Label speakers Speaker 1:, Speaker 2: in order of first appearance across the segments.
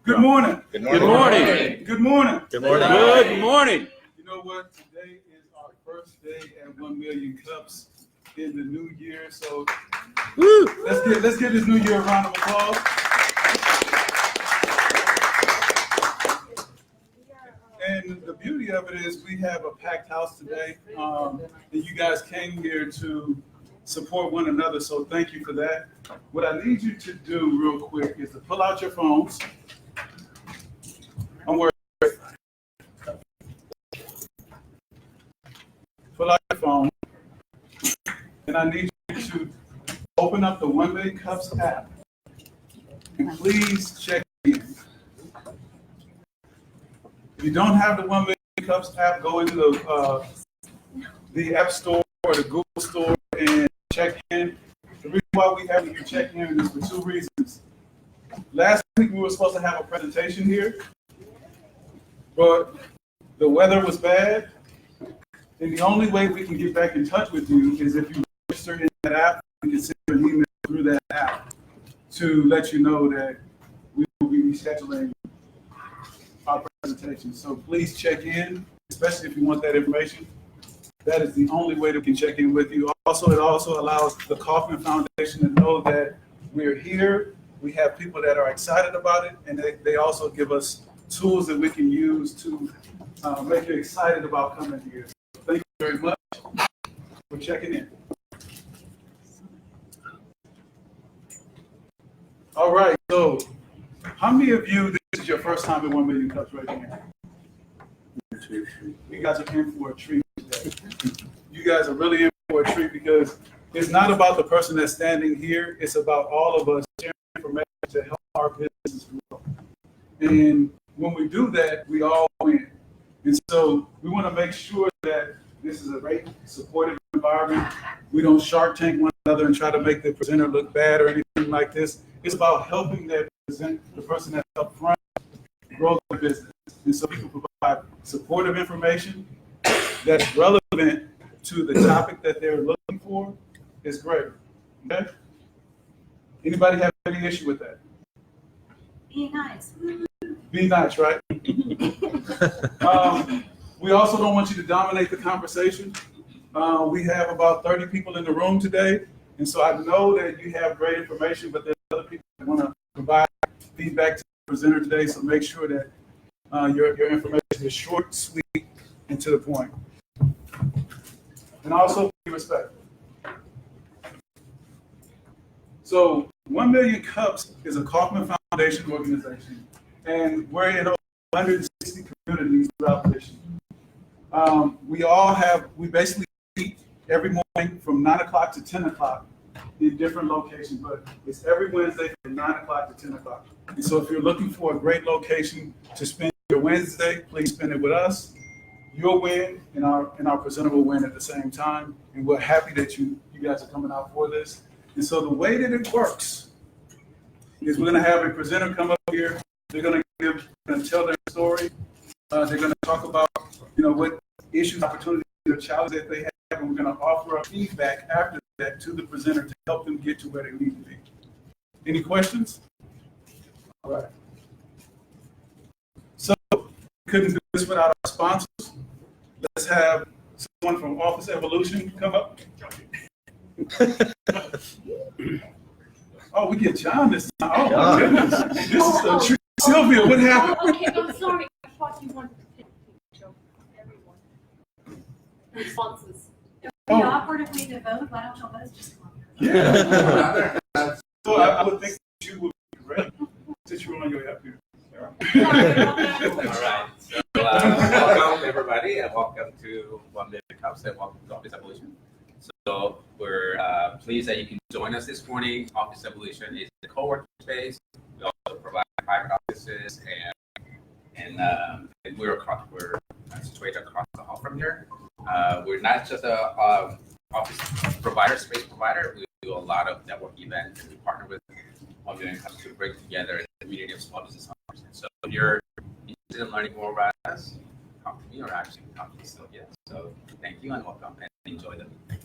Speaker 1: Good morning.
Speaker 2: Good morning. Good morning.
Speaker 1: Good morning.
Speaker 2: Good morning.
Speaker 3: Good morning.
Speaker 1: You know what? Today is our first day at 1 million cups in the new year. So let's give this new year a round of applause. And the beauty of it is we have a packed house today. And you guys came here to support one another. So thank you for that. What I need you to do real quick is to pull out your phones. I'm worried. Pull out your phone, and I need you to open up the 1 Million Cups app, and please check in. If you don't have the 1 Million Cups app, go into the App Store or the Google Store and check in. The reason why we have you check in is for two reasons. Last week we were supposed to have a presentation here, but the weather was bad. And the only way we can get back in touch with you is if you register in that app. We can send you an email through that app to let you know that we will be rescheduling our presentation. So please check in, especially if you want that information. That is the only way that we can check in with you. Also, it also allows the Kaufman Foundation to know that we're here. We have people that are excited about it, and they also give us tools that we can use to make you excited about coming here. Thank you very much for checking in. All right, so how many of you, this is your first time at 1 Million Cups right here? You guys are in for a treat today. You guys are really in for a treat because it's not about the person that's standing here. It's about all of us sharing information to help our business grow. And when we do that, we all win. And so we want to make sure that this is a great supportive environment. We don't Shark Tank one another and try to make the presenter look bad or anything like this. It's about helping the person that's up front grow the business. And so people provide supportive information that's relevant to the topic that they're looking for. It's great. Okay? Anybody have any issue with that?
Speaker 4: Be nice.
Speaker 1: Be nice, right? We also don't want you to dominate the conversation. We have about 30 people in the room today, and so I know that you have great information, but there's other people that want to provide feedback to the presenter today, so make sure that your information is short, sweet, and to the point. And also be respectful. So 1 Million Cups is a Kaufman Foundation organization, and we're in over 160 communities throughout the nation. We basically meet every morning from 9 o'clock to 10 o'clock in different locations, but it's every Wednesday from 9 o'clock to 10 o'clock. And so if you're looking for a great location to spend your Wednesday, please spend it with us. You'll win, and our presenter will win at the same time. And we're happy that you guys are coming out for this. And so the way that it works is we're going to have a presenter come up here. They're going to tell their story. They're going to talk about, what issues, opportunities, or challenges that they have, and we're going to offer up feedback after that to the presenter to help them get to where they need to be. Any questions? All right. So we couldn't do this without our sponsors. Let's have someone from Office Evolution come up. Oh, we get John this time. Oh, my goodness. This is a treat. Sylvia, what happened?
Speaker 4: Okay, I'm sorry. I thought you wanted to take a picture of everyone. Responses. The operative way to vote, why don't y'all both just come here?
Speaker 1: Yeah. So I would think that you would be ready since you're on your way up here.
Speaker 5: All right. So, welcome, everybody, and welcome to 1 Million Cups and welcome to Office Evolution. So we're pleased that you can join us this morning. Office Evolution is a co-working space. We also provide private offices, and we're situated across the hall from here. We're not just a office provider, space provider. We do a lot of network events, and we partner with 1 Million Cups to bring together a community of small business owners. So if you're interested in learning more about us, come to me or actually come to Sylvia. So thank you and welcome and enjoy the meeting.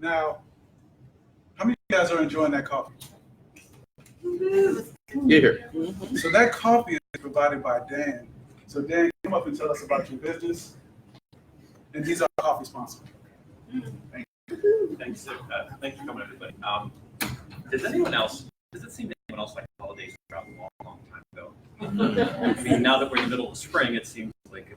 Speaker 1: Now, guys are enjoying that coffee?
Speaker 5: Here.
Speaker 1: So that coffee is provided by Dan. So Dan, come up and tell us about your business. And he's our coffee sponsor.
Speaker 2: Thanks for coming, everybody. Does it seem to anyone else like the holidays traveled a long time ago? I mean, now that we're in the middle of spring, it seems like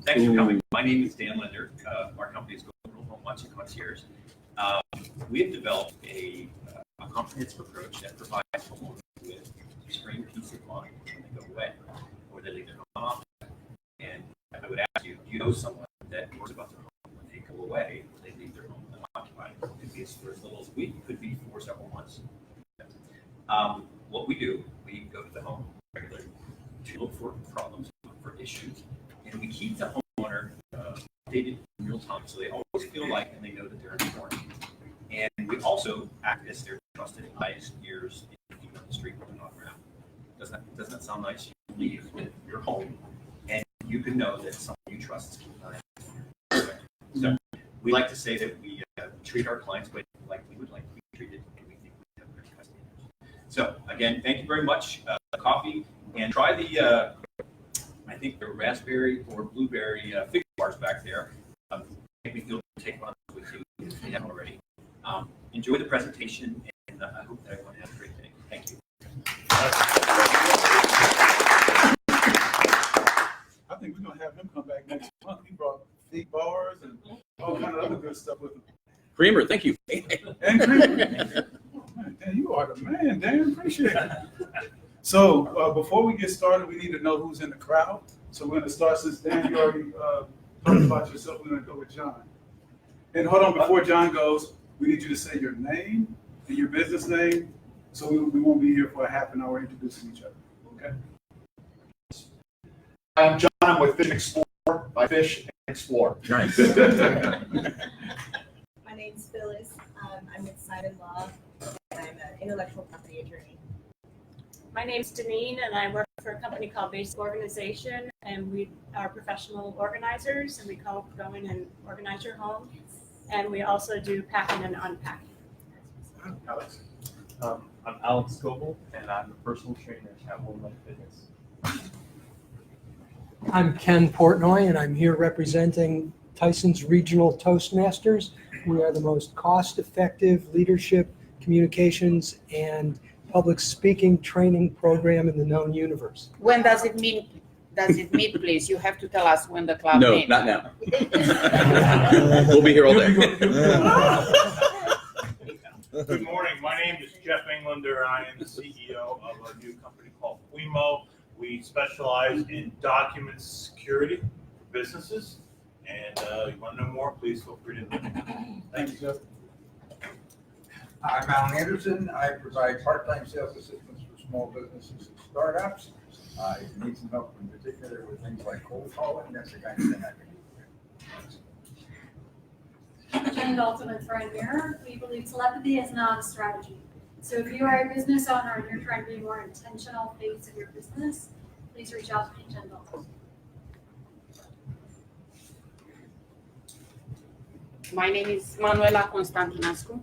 Speaker 2: thanks for coming. My name is Dan Linder. Our company is Global Home Watching Concierge. We have developed a comprehensive approach that provides homeowners with extreme peace of mind when they go away or they leave their home. And I would ask you, do you know someone that worries about their home when they go away or they leave their home unoccupied? It could be for as little as a week, it could be for several months. What we do, we go to the home regularly to look for problems, look for issues, and we keep the homeowner updated in real time so they always feel like and they know that they're informed. And we also act as their trusted eyes, ears, and feet on the street when they're not around. Doesn't that sound nice? You leave with your home, and you can know that someone you trust is keeping an eye on you. So we like to say that we treat our clients like we would like to be treated, and we think we have very high standards. So again, thank you very much. Coffee, and try the I think the raspberry or blueberry fig bars back there. Make me feel to take one of those with you if you haven't already. Enjoy the presentation, and I hope that everyone has a great day. Thank you.
Speaker 1: I think we're gonna have him come back next month. He brought fig bars and all kind of other good stuff with him.
Speaker 5: Creamer, thank you.
Speaker 1: And cream. Dan, you are the man, Dan. Appreciate it. So before we get started, we need to know who's in the crowd. So we're gonna start since Dan, you already talked about yourself. We're gonna go with John. And hold on, before John goes, we need you to say your name and your business name, so we won't be here for a half an hour introducing each other. Okay.
Speaker 3: I'm John. I'm with Fish and Explore. I fish and explore.
Speaker 5: Nice.
Speaker 6: My name's Phyllis. I'm with Simon Law, and I'm an intellectual property attorney.
Speaker 7: My name's Deneen, and I work for a company called Basic Organization, and we are professional organizers, and we go in and organize your home, and we also do packing and unpacking.
Speaker 3: Alex.
Speaker 8: I'm Alex Goebel, and I'm a personal trainer at 1Million Fitness.
Speaker 9: I'm Ken Portnoy, and I'm here representing Tyson's Regional Toastmasters. We are the most cost-effective leadership, communications, and public speaking training program in the known universe.
Speaker 10: When does it meet? Please? You have to tell us when the club
Speaker 5: No,
Speaker 10: meets.
Speaker 5: not now. We'll be here all day.
Speaker 11: Good morning. My name is Jeff Englander. I am the CEO of a new company called Wemo. We specialize in document security for businesses. And you want to know more, please feel free to look.
Speaker 1: Thank you, Jeff.
Speaker 12: I'm Alan Anderson. I provide part-time sales assistance for small businesses and startups. If you need some help in particular with things like cold calling, that's the kind of thing I can do.
Speaker 4: Jen Dalton with Friend Mirror. We believe telepathy is not a strategy. So if you are a business owner and you're trying to be a more intentional face of your business, please reach out to me, Jen Dalton.
Speaker 10: My name is Manuela Constantinescu,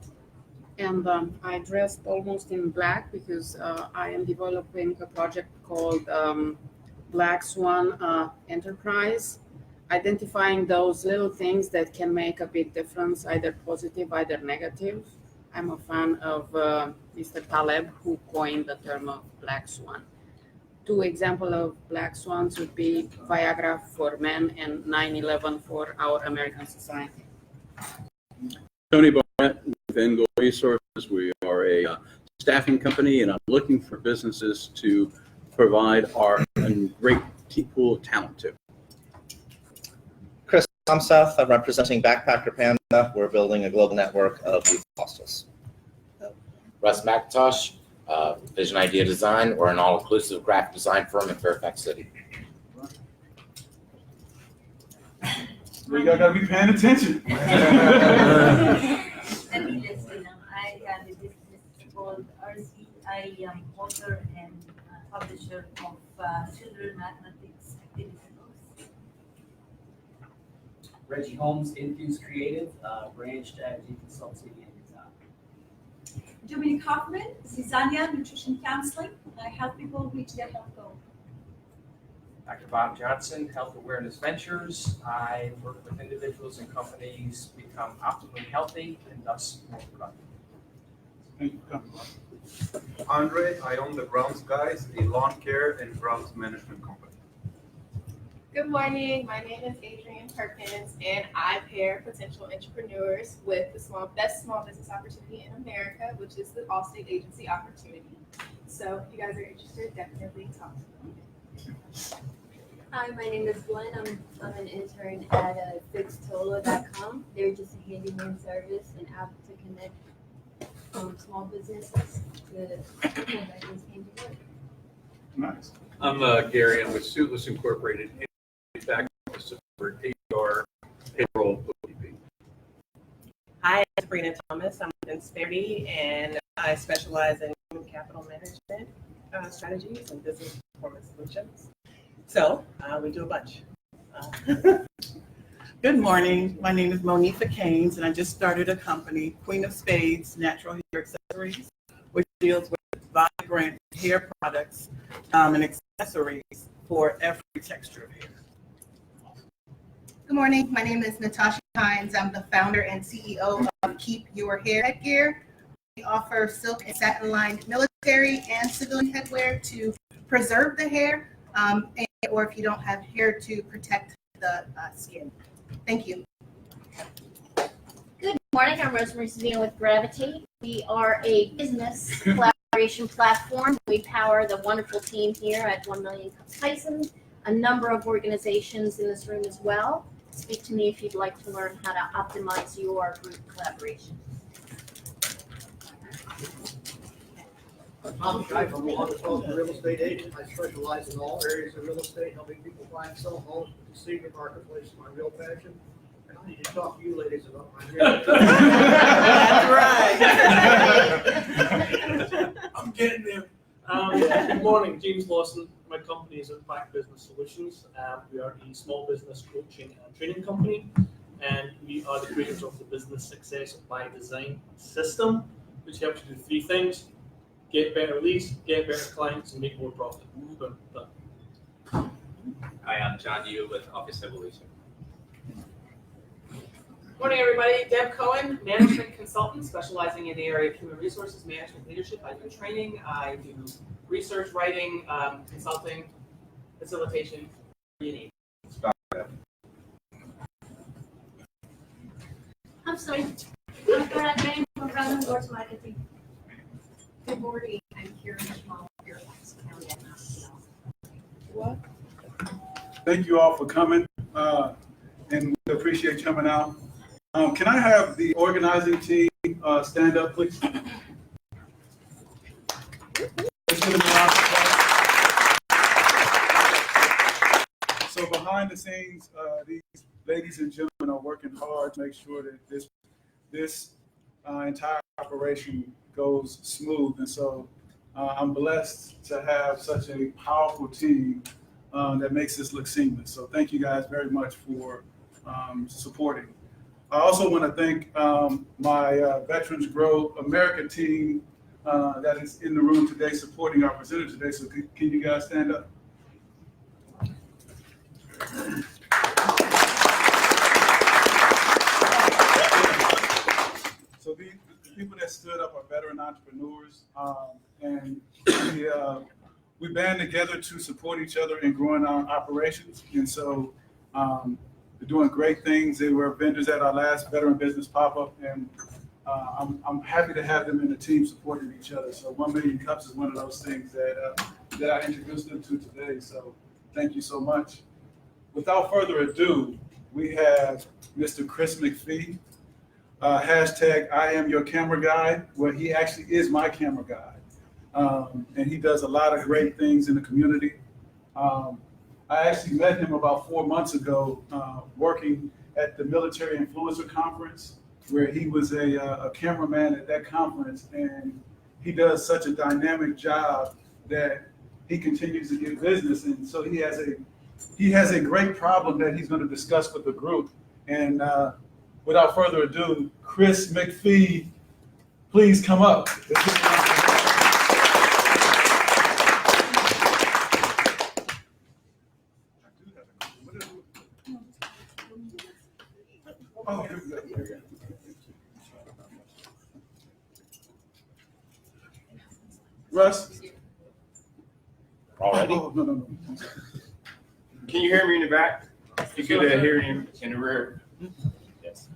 Speaker 10: and I dressed almost in black because I am developing a project called Black Swan Enterprise, identifying those little things that can make a big difference, either positive, either negative. I'm a fan of Mr. Taleb, who coined the term of Black Swan. Two examples of Black Swans would be Viagra for men and 9/11 for our American society.
Speaker 5: Tony Barnett with End Resources. We are a staffing company, and I'm looking for businesses to provide our great pool of talent to.
Speaker 13: Chris, I'm Seth. I'm representing Backpacker Panda. We're building a global network of youth hostels.
Speaker 14: Russ McIntosh, Vision Idea Design. We're an all-inclusive graphic design firm in Fairfax City.
Speaker 1: You gotta be paying attention.
Speaker 6: I have a business called RC. I am author and publisher of children mathematics activity books.
Speaker 15: Reggie Holmes, Infuse Creative, branch strategy consulting and design.
Speaker 4: Dominique Hoffman, Zizania Nutrition Counseling. I help people reach their health goal.
Speaker 15: Dr. Bob Johnson, Health Awareness Ventures. I work with individuals and companies become optimally healthy and thus more productive.
Speaker 1: Thank you for coming.
Speaker 16: Andre, I own the Grounds Guys, a lawn care and grounds management company.
Speaker 17: Good morning. My name is Adrienne Perkins, and I pair potential entrepreneurs with the best small business opportunity in America, which is the Allstate Agency Opportunity. So if you guys are interested, definitely talk to me.
Speaker 18: Hi, my name is Gwen. I'm an intern at fixtolo.com. They're just a handyman service and app to connect small businesses to people that just came to work.
Speaker 1: Nice.
Speaker 19: I'm Gary. I'm with Suitless Incorporated, back office for HR, payroll, bookkeeping.
Speaker 20: Hi, I'm Sabrina Thomas. I'm with Insperity, and I specialize in human capital management strategies and business performance solutions. So we do a bunch.
Speaker 21: Good morning. My name is Monifa Keynes, and I just started a company, Queen of Spades Natural Hair Accessories, which deals with vibrant hair products and accessories for every texture of hair.
Speaker 22: Good morning. My name is Natasha Hines. I'm the founder and CEO of Keep Your Hair Headgear. We offer silk and satin lined military and civilian headwear to preserve the hair, or if you don't have hair, to protect the skin. Thank you.
Speaker 23: Good morning. I'm Rosemary Savino with Gravitate. We are a business collaboration platform. We power the wonderful team here at 1 Million Cups Tyson, a number of organizations in this room as well. Speak to me if you'd like to learn how to optimize your group collaboration.
Speaker 24: I'm Guy from Waterfall, a real estate agent. I specialize in all areas of real estate, helping people buy and sell homes. The secret marketplace is my real passion. And I need to talk to you ladies about my hair.
Speaker 25: That's right. I'm getting there. Good morning, James Lawson. My company is Impact Business Solutions. We are a small business coaching and training company, and we are the creators of the Business Success by Design system, which helps you do three things: get better leads, get better clients, and make more profit. Boom, done.
Speaker 5: Hi, I'm John Yu with Office Evolution.
Speaker 26: Morning, everybody. Deb Cohen, management consultant, specializing in the area of human resources management leadership. I do training, I do research, writing, consulting, facilitation. You need.
Speaker 4: I'm sorry. I'm Brad Bain from Brown Doors Marketing.
Speaker 27: Good morning. I'm Karen Schmal, Fairfax County at National.
Speaker 4: What?
Speaker 1: Thank you all for coming, and we appreciate you coming out. Can I have the organizing team stand up, please? Let's give them a round of applause. So behind the scenes, these ladies and gentlemen are working hard to make sure that this entire operation goes smooth. And so I'm blessed to have such a powerful team that makes this look seamless. So thank you guys very much for supporting. I also want to thank my Veterans Grow America team that is in the room today supporting our presenter today. So can you guys stand up? So the people that stood up are veteran entrepreneurs, and we band together to support each other in growing our operations. And so they're doing great things. They were vendors at our last veteran business pop-up, and I'm happy to have them in the team supporting each other. So 1 Million Cups is one of those things that I introduced them to today. So thank you so much. Without further ado, we have Mr. Chris McPhee, hashtag I am your camera guy, where he actually is my camera guy. And he does a lot of great things in the community. I actually met him about 4 months ago working at the Military Influencer Conference, where he was a cameraman at that conference, and he does such a dynamic job that he continues to get business. And so he has a great problem that he's going to discuss with the group. And without further ado, Chris McPhee, please come up. Oh, here we go. Here we go. Russ?
Speaker 2: Already?
Speaker 1: Oh, no.
Speaker 2: Can you hear me in the back? You could hear me in the rear. Yes.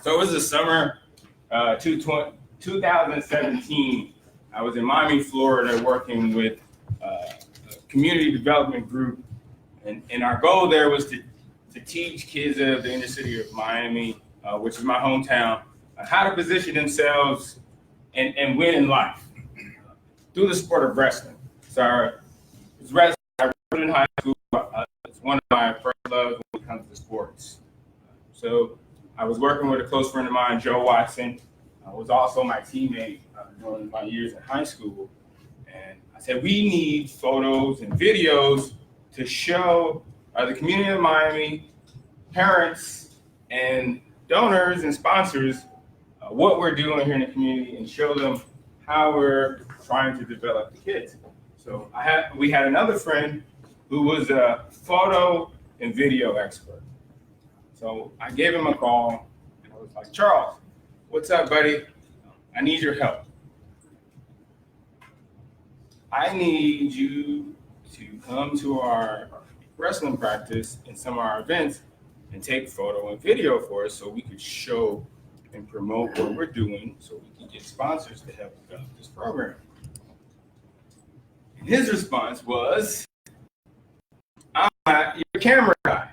Speaker 2: So it was the summer 2017. I was in Miami, Florida, working with a community development group. And our goal there was to teach kids of the inner city of Miami, which is my hometown, how to position themselves and win in life through the sport of wrestling. So I wrestled in high school. It's one of my first loves when it comes to sports. So I was working with a close friend of mine, Joe Watson, was also my teammate during my years in high school. And I said, we need photos and videos to show the community of Miami, parents and donors and sponsors what we're doing here in the community and show them how we're trying to develop the kids. So we had another friend who was a photo and video expert. So I gave him a call and I was like, Charles, what's up, buddy? I need your help. I need you to come to our wrestling practice and some of our events and take photo and video for us so we could show and promote what we're doing so we can get sponsors to help develop this program. And his response was, I'm not your camera guy.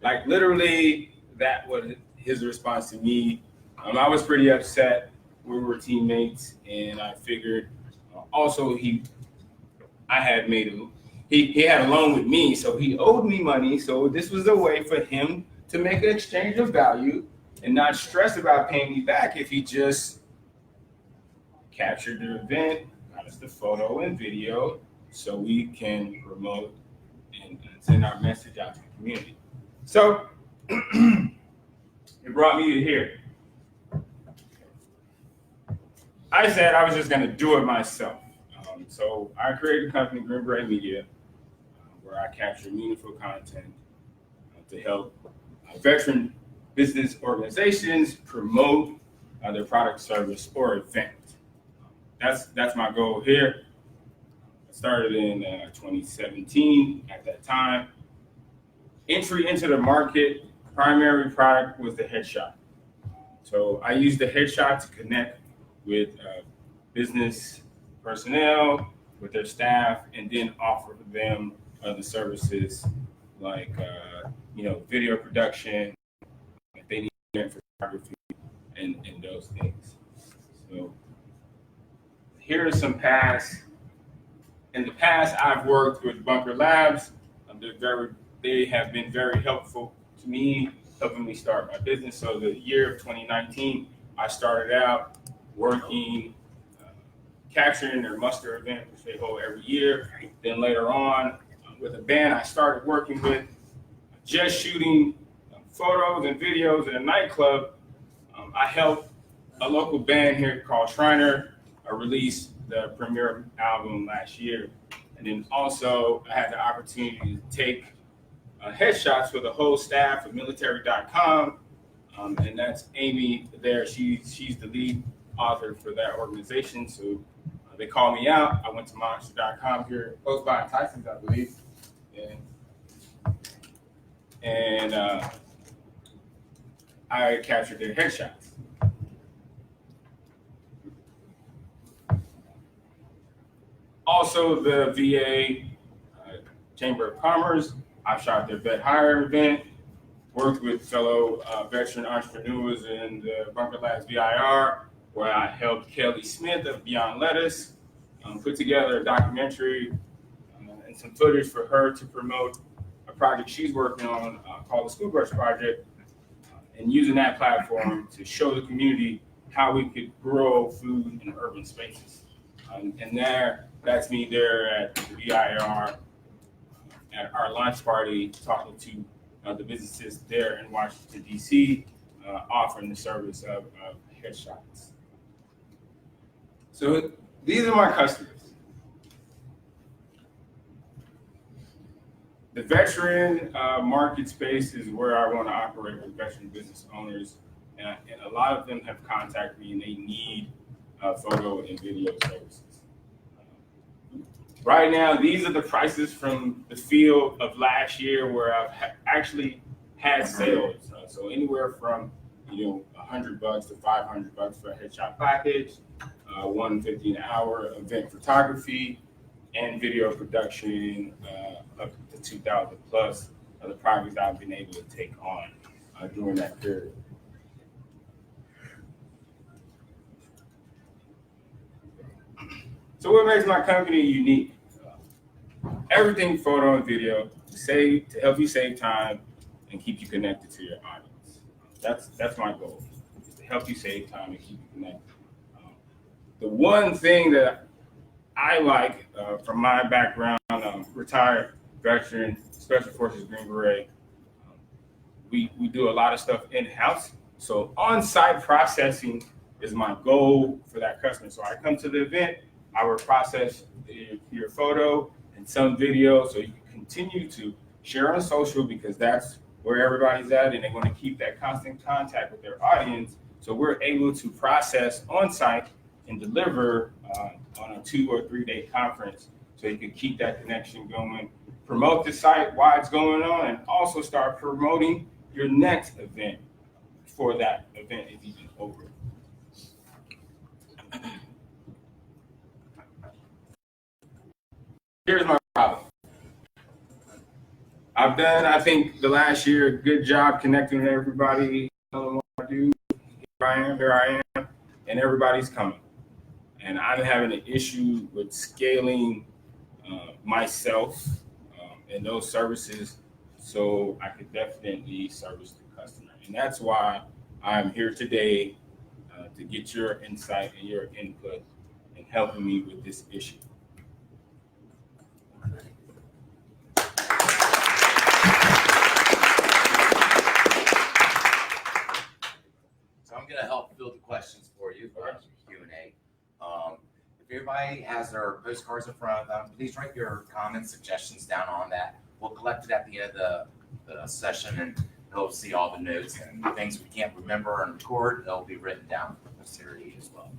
Speaker 2: Like literally, that was his response to me. I was pretty upset. We were teammates, and I figured also he had a loan with me, so he owed me money. So this was a way for him to make an exchange of value and not stress about paying me back if he just captured the event, got us the photo and video, so we can promote and send our message out to the community. So it brought me to here. I said I was just going to do it myself. So I created a company, Beret Media, where I capture meaningful content to help veteran business organizations promote their product, service, or event. That's my goal here. I started in 2017 at that time. Entry into the market, primary product was the headshot. So I used the headshot to connect with business personnel, with their staff, and then offer them the services like video production, if they need photography, and those things. So here are some past. In the past, I've worked with Bunker Labs. They have been very helpful to me, helping me start my business. So the year of 2019, I started out working, capturing their muster event, which they hold every year. Then later on, with a band I started working with, just shooting photos and videos in a nightclub. I helped a local band here called Shriner release the premiere album last year. And then also I had the opportunity to take headshots for the whole staff of military.com. And that's Amy there. She's the lead author for that organization. So they called me out. I went to monster.com here, close by Tyson's, I believe. And I captured their headshots. Also, the VA Chamber of Commerce, I shot their vet hire event, worked with fellow veteran entrepreneurs in the Bunker Labs VIR, where I helped Kelly Smith of Beyond Lettuce put together a documentary and some footage for her to promote a project she's working on called the School Brush Project, and using that platform to show the community how we could grow food in urban spaces. And that's me there at the VIR at our launch party, talking to the businesses there in Washington, D.C., offering the service of headshots. So these are my customers. The veteran market space is where I want to operate with veteran business owners, and a lot of them have contacted me and they need photo and video services. Right now, these are the prices from the field of last year where I've actually had sales. So anywhere from $100 to $500 for a headshot package, $150 an hour, event photography, and video production, up to 2,000 plus of the projects I've been able to take on during that period. So what makes my company unique? Everything photo and video to help you save time and keep you connected to your audience. That's my goal, is to help you save time and keep you connected. The one thing that I like from my background, retired veteran, Special Forces Green Beret, we do a lot of stuff in-house. So on-site processing is my goal for that customer. So I come to the event, I will process your photo and some video so you can continue to share on social, because that's where everybody's at and they want to keep that constant contact with their audience. So we're able to process on-site and deliver on a 2 or 3 day conference so you can keep that connection going, promote the site while it's going on, and also start promoting your next event before that event is even over. Here's my problem. I've done, I think, the last year, a good job connecting with everybody. Telling what I do. Here I am, and everybody's coming. And I'm having an issue with scaling myself and those services so I could definitely service the customer. And that's why I'm here today to get your insight and your input in helping me with this issue.
Speaker 14: So I'm going to help field the questions for you for Q&A. If everybody has their postcards in front of them, please write your comments, suggestions down on that. We'll collect it at the end of the session, and they'll see all the notes and things we can't remember and record. They'll be written down for posterity as well.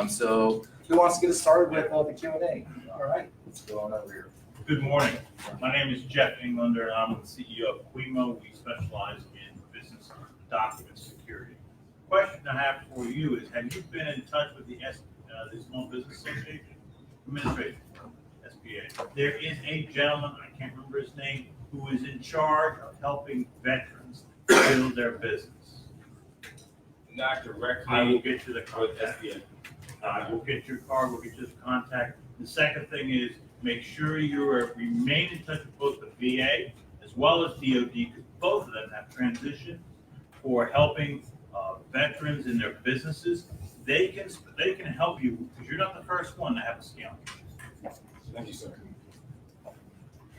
Speaker 14: So who wants to get us started with the Q&A? All right, let's go on over here.
Speaker 3: Good morning. My name is Jeff Englander, and I'm the CEO of Quimo. We specialize in business document security. The question I have for you is, have you been in touch with the Small Business Association Administration, SBA? There is a gentleman, I can't remember his name, who is in charge of helping veterans build their business.
Speaker 2: Not directly.
Speaker 3: I will get you the contact. I will get your card, we'll get you the contact. The second thing is, make sure you remain in touch with both the VA as well as DOD, because both of them have transitioned for helping veterans in their businesses. They can help you, because you're not the first one to have a scale.
Speaker 2: Thank you, sir.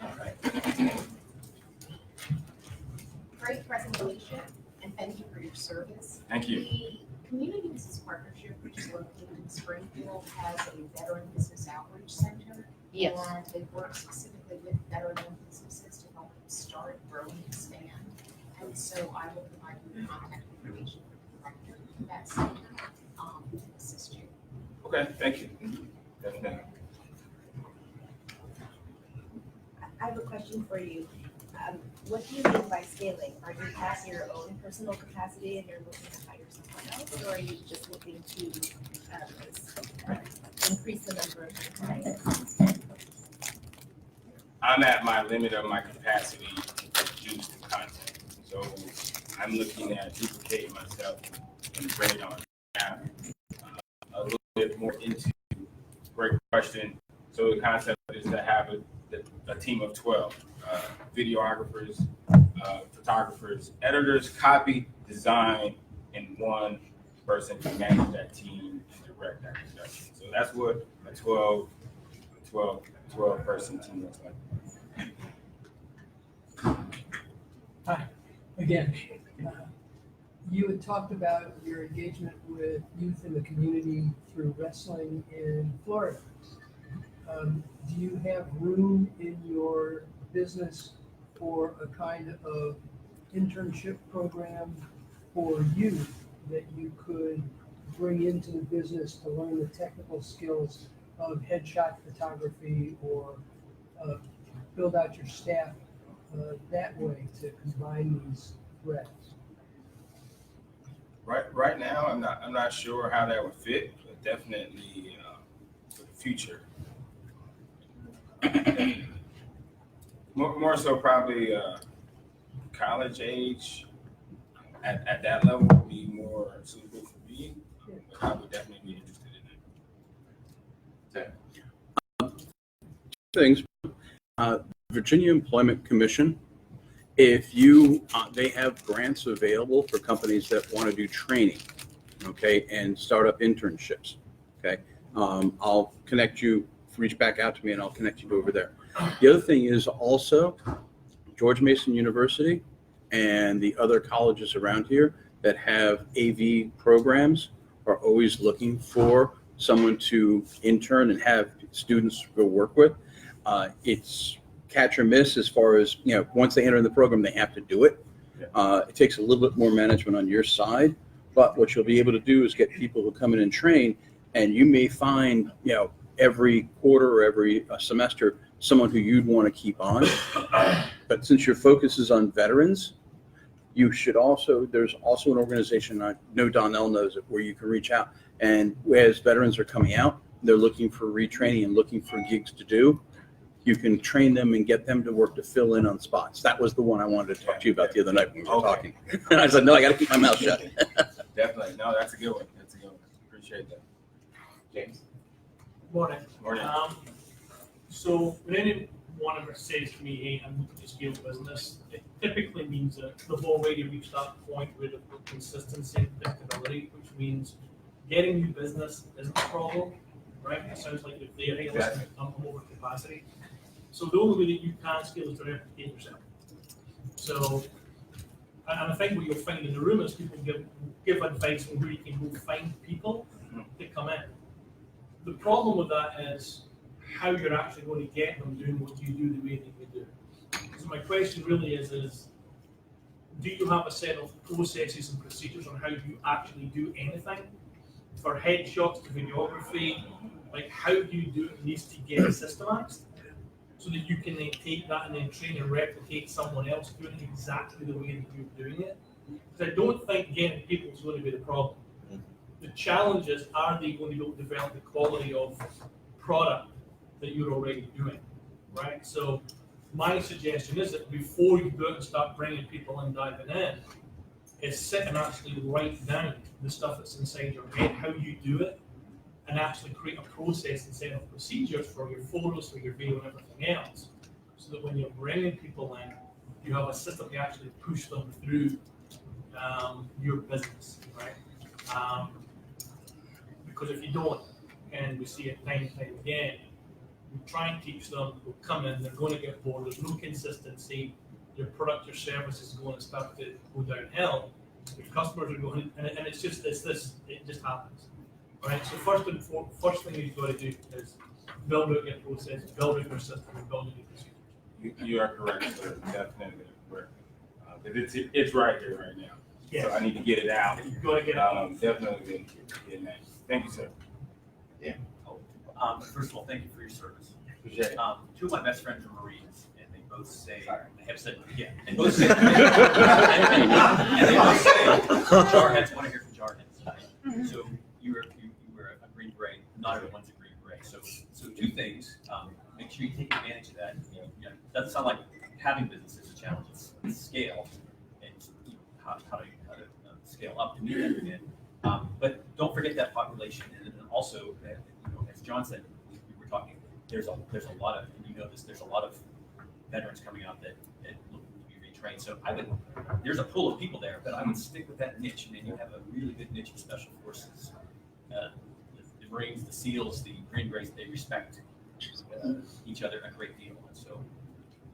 Speaker 3: All right.
Speaker 7: Great presentation, and thank you for your service.
Speaker 2: Thank you.
Speaker 7: The Community Business Partnership, which is located in Springfield, has a Veteran Business Outreach Center.
Speaker 23: Yes.
Speaker 7: And they work specifically with veteran-owned businesses to help them start, grow, and expand. And so I will provide you with contact information for the director of that center to assist you.
Speaker 2: Okay, thank you. Definitely.
Speaker 8: I have a question for you. What do you mean by scaling? Are you past your own personal capacity and you're looking to hire someone else, or are you just looking to increase the number of clients?
Speaker 2: I'm at my limit of my capacity to produce the content. So I'm looking at duplicating myself and bringing on staff. A little bit more into, great question. So the concept is to have a team of 12 videographers, photographers, editors, copy, design, and one person to manage that team and direct that production. So that's what a 12 person team looks like.
Speaker 9: Hi, again.
Speaker 6: You had talked about your engagement with youth in the community through wrestling in Florida. Do you have room in your business for a kind of internship program for youth that you could bring into the business to learn the technical skills of headshot photography or build out your staff that way to combine these threads?
Speaker 2: Right now, I'm not sure how that would fit, but definitely for the future. More so probably college age at that level would be more suitable for me. But I would definitely be interested in that.
Speaker 19: Things. Virginia Employment Commission, if you, they have grants available for companies that want to do training, okay, and startup internships, okay. I'll connect you, reach back out to me and I'll connect you over there. The other thing is also George Mason University and the other colleges around here that have AV programs are always looking for someone to intern and have students go work with. It's catch or miss as far as, you know, once they enter the program, they have to do it. It takes a little bit more management on your side, but what you'll be able to do is get people who come in and train, and you may find, you know, every quarter or every semester, someone who you'd want to keep on. But since your focus is on veterans, you should also, there's also an organization, I know Donnell knows it, where you can reach out. And as veterans are coming out, they're looking for retraining and looking for gigs to do. You can train them and get them to work to fill in on spots. That was the one I wanted to talk to you about the other night when we were talking. And I said, no, I got to keep my mouth shut.
Speaker 2: Definitely. No, that's a good one. That's a good one. Appreciate that. James?
Speaker 25: Morning.
Speaker 2: Morning.
Speaker 25: So when anyone ever says to me, hey, I'm looking to scale business, it typically means that they've already reached that point where they've got consistency and predictability, which means getting new business isn't a problem, right? It sounds like you're there, hey, listen, I'm over capacity. So the only way that you can scale is to replicate yourself. So, and I think what you'll find in the room is people give advice on where you can go find people to come in. The problem with that is how you're actually going to get them doing what you do the way that you do. So my question really is do you have a set of processes and procedures on how you actually do anything? For headshots to videography, like how do you do it needs to get systemized so that you can then take that and then train and replicate someone else doing it exactly the way that you're doing it. Because I don't think getting people is going to be the problem. The challenge is, are they going to be able to develop the quality of product that you're already doing, right? So my suggestion is that before you go out and start bringing people in, diving in, is sit and actually write down the stuff that's inside your head, how you do it, and actually create a process and set of procedures for your photos, for your video, and everything else, so that when you're bringing people in, you have a system to actually push them through your business, right? Because if you don't, and we see it time and time again, you try and teach them, they'll come in, they're going to get bored, there's no consistency, your product or service is going to start to go downhill, your customers are going, and it's just it just happens, right? So first thing you've got to do is build out your process, build out your system, and build out your procedures.
Speaker 2: You are correct, sir. Definitely correct. It's right here right now.
Speaker 25: Yes.
Speaker 2: So I need to get it out.
Speaker 25: You've got to get it out.
Speaker 2: Definitely get it out. Thank you, sir. Yeah.
Speaker 9: First of all, thank you for your service.
Speaker 2: Appreciate it.
Speaker 9: Two of my best friends are Marines, and they both say, they have said, yeah, and both say, and they both say, jarheads want to hear from jarheads. Right? So you were a Green Beret, not everyone's a Green Beret. So two things, make sure you take advantage of that. You know, it doesn't sound like having business is a challenge. It's scale, and how to scale up to meet that demand. But don't forget that population, and then also, as John said, we were talking. There's a lot of, and you know this. There's a lot of veterans coming out that look to be retrained. So there's a pool of people there, but I would stick with that niche, and then you have a really good niche of special forces. The Marines, the SEALs, the Green Berets, they respect each other a great deal, and so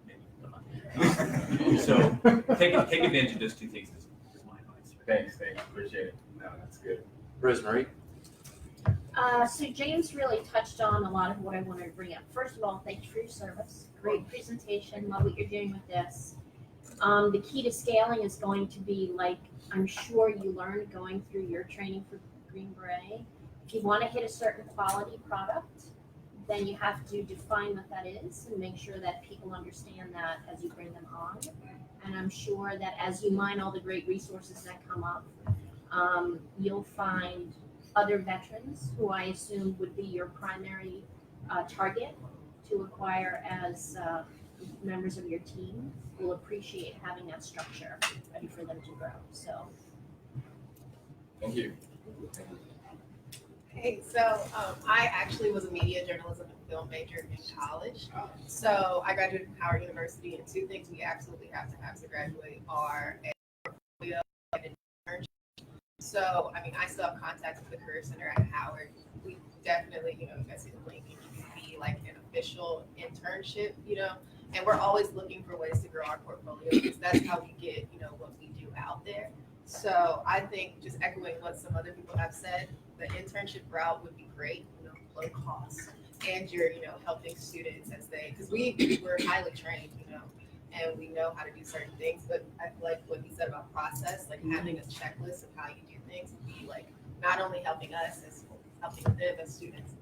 Speaker 9: maybe so take advantage of those two things. Is my advice.
Speaker 2: Thanks, appreciate it. No, that's good.
Speaker 14: Rosemary?
Speaker 23: So James really touched on a lot of what I wanted to bring up. First of all, thank you for your service. Great presentation. Love what you're doing with this. The key to scaling is going to be, like I'm sure you learned going through your training for Green Beret. If you want to hit a certain quality product, then you have to define what that is and make sure that people understand that as you bring them on. And I'm sure that as you mine all the great resources that come up, you'll find other veterans who I assume would be your primary target to acquire as members of your team will appreciate having that structure ready for them to grow. So,
Speaker 2: thank you.
Speaker 10: Hey, so I actually was a media journalism and film major in college. So I graduated from Howard University, and two things we absolutely have to graduate are a portfolio and an internship. So, I mean, I still have contact with the Career Center at Howard. We definitely, you guys see the link, it can be like an official internship, and we're always looking for ways to grow our portfolio because that's how we get, what we do out there. So I think just echoing what some other people have said, the internship route would be great, low cost, and you're, helping students as because we're highly trained, and we know how to do certain things, but I like what you said about process, like having a checklist of how you do things would be like not only helping us as helping them as students,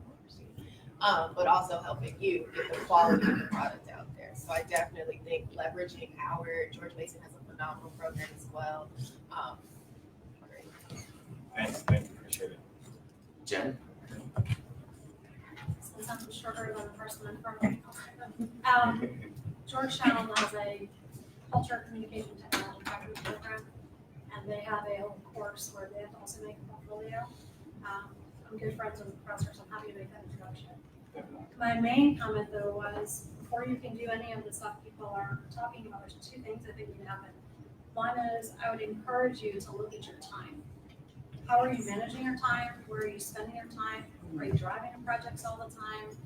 Speaker 10: but also helping you get the quality of the product out there. So I definitely think leveraging Howard, George Mason has a phenomenal program as well. Great.
Speaker 2: Thanks, appreciate it.
Speaker 14: Jen?
Speaker 4: Since I'm shorter than the person in front of me. Georgetown has a culture communication technology faculty program, and they have a whole course where they have to also make a portfolio. I'm good friends with the professor, so I'm happy to make that introduction. My main comment though was, before you can do any of the stuff people are talking about, there's two things I think need to happen. One is I would encourage you to look at your time. How are you managing your time? Where are you spending your time? Are you driving to projects all the time?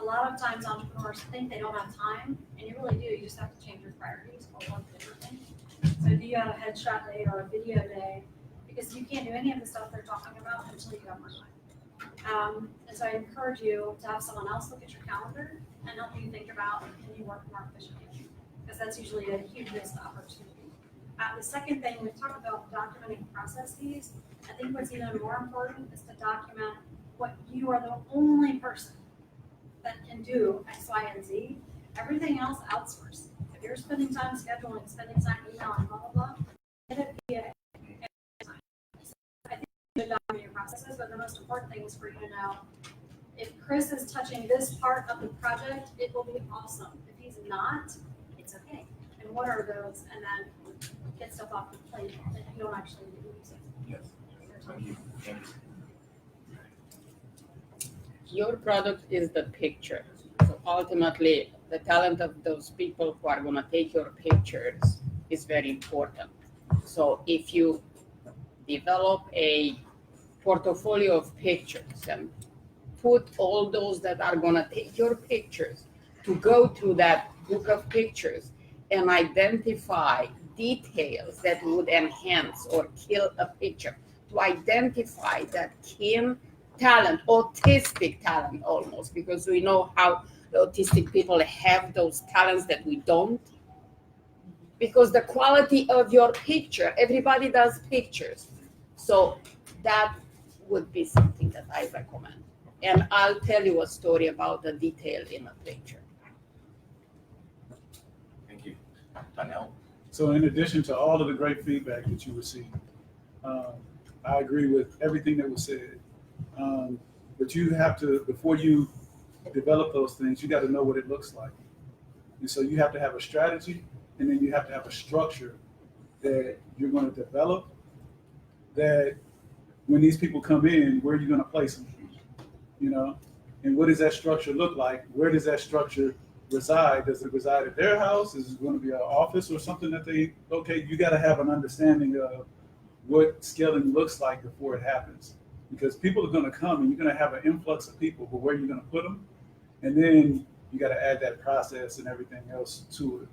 Speaker 4: A lot of times entrepreneurs think they don't have time, and you really do. You just have to change your priorities or work differently. So do you have a headshot day or a video day? Because you can't do any of the stuff they're talking about until you have more time. And so I encourage you to have someone else look at your calendar and help you think about, can you work more efficiently? Because that's usually a huge missed opportunity. The second thing, we've talked about documenting processes. I think what's even more important is to document what you are the only person that can do X, Y, and Z. Everything else outsource. If you're spending time scheduling, spending time emailing, blah, blah, blah, let it be a time. I think you should document your processes, but the most important thing is for you to know if Chris is touching this part of the project, it will be awesome. If he's not, it's okay. And what are those? And then get stuff off the plate that you don't actually use it.
Speaker 2: Yes. Thank you.
Speaker 11: Your product is the picture. So ultimately, the talent of those people who are going to take your pictures is very important. So if you develop a portfolio of pictures and put all those that are going to take your pictures to go through that book of pictures and identify details that would enhance or kill a picture, to identify that keen talent, autistic talent almost, because we know how the autistic people have those talents that we don't. Because the quality of your picture, everybody does pictures. So that would be something that I recommend. And I'll tell you a story about the detail in a picture.
Speaker 2: Thank you.
Speaker 14: Donnell?
Speaker 1: So in addition to all of the great feedback that you received, I agree with everything that was said. But you have to, before you develop those things, you got to know what it looks like. And so you have to have a strategy, and then you have to have a structure that you're going to develop, that when these people come in, where are you going to place them? And what does that structure look like? Where does that structure reside? Does it reside at their house? Is it going to be an office or something that you got to have an understanding of what scaling looks like before it happens. Because people are going to come and you're going to have an influx of people, but where are you going to put them? And then you got to add that process and everything else to it.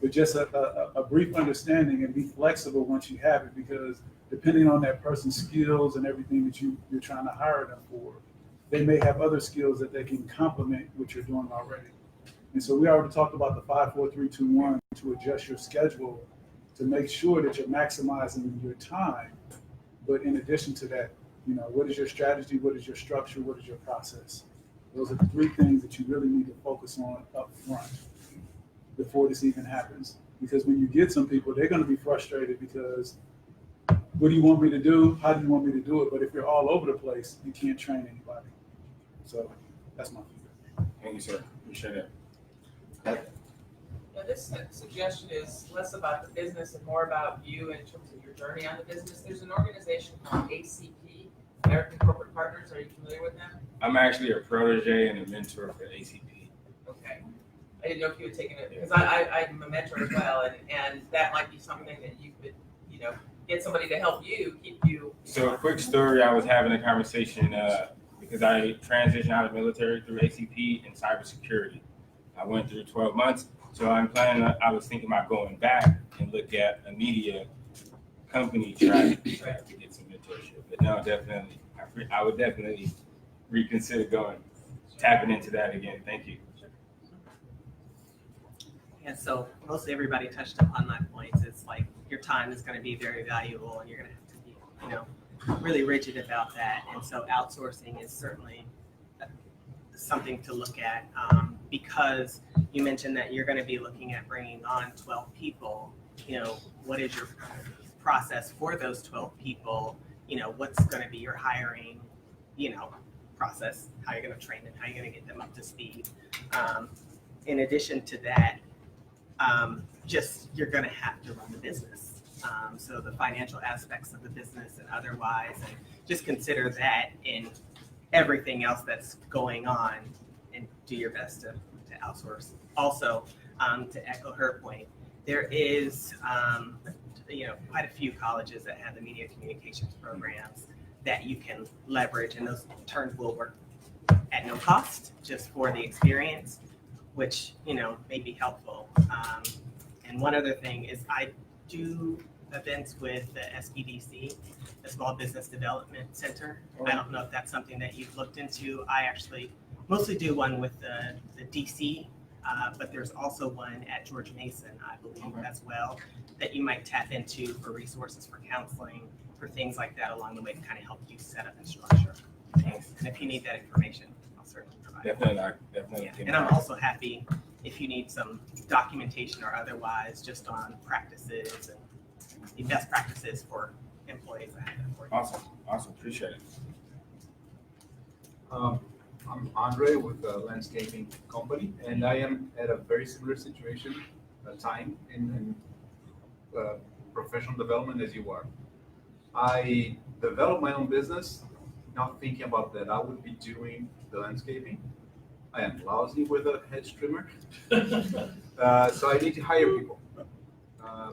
Speaker 1: But just a brief understanding and be flexible once you have it, because depending on that person's skills and everything that you're trying to hire them for, they may have other skills that they can complement what you're doing already. And so we already talked about the 5, 4, 3, 2, 1 to adjust your schedule to make sure that you're maximizing your time. But in addition to that, what is your strategy? What is your structure? What is your process? Those are the 3 things that you really need to focus on up front before this even happens. Because when you get some people, they're going to be frustrated because, what do you want me to do? How do you want me to do it? But if you're all over the place, you can't train anybody. So that's my feedback.
Speaker 2: Thank you, sir. Appreciate it.
Speaker 26: Yeah, this suggestion is less about the business and more about you in terms of your journey on the business. There's an organization called ACP, American Corporate Partners. Are you familiar with them?
Speaker 2: I'm actually a protege and a mentor for ACP.
Speaker 26: Okay. I didn't know if you had taken it, because I'm a mentor as well, and that might be something that you could, get somebody to help you, keep you.
Speaker 2: So a quick story, I was having a conversation because I transitioned out of the military through ACP and cybersecurity. I went through 12 months. So I was thinking about going back and look at a media company track to get some mentorship. But no, definitely, I would definitely reconsider tapping into that again. Thank you.
Speaker 12: Yeah, so mostly everybody touched upon my points. It's like your time is going to be very valuable and you're going to have to be, really rigid about that. And so outsourcing is certainly something to look at because you mentioned that you're going to be looking at bringing on 12 people. What is your process for those 12 people? What's going to be your hiring, process, how you're going to train them, how you're going to get them up to speed. In addition to that, you're going to have to run the business. So the financial aspects of the business and otherwise, and just consider that in everything else that's going on and do your best to outsource. Also, to echo her point, there is, quite a few colleges that have the media communications programs that you can leverage, and those in turn will work at no cost, just for the experience, which, may be helpful. And one other thing is I do events with the SBDC, the Small Business Development Center. I don't know if that's something that you've looked into. I actually mostly do one with the DC, but there's also one at George Mason, I believe, as well, that you might tap into for resources for counseling, for things like that along the way to kind of help you set up and structure things. And if you need that information, I'll certainly provide it.
Speaker 2: Definitely.
Speaker 12: Yeah. And I'm also happy if you need some documentation or otherwise just on practices and the best practices for employees. I have that for you.
Speaker 2: Awesome. Appreciate it.
Speaker 13: I'm Andre with the landscaping company, and I am at a very similar situation, time in professional development as you are. I developed my own business, not thinking about that I would be doing the landscaping. I am lousy with a hedge trimmer, so I need to hire people.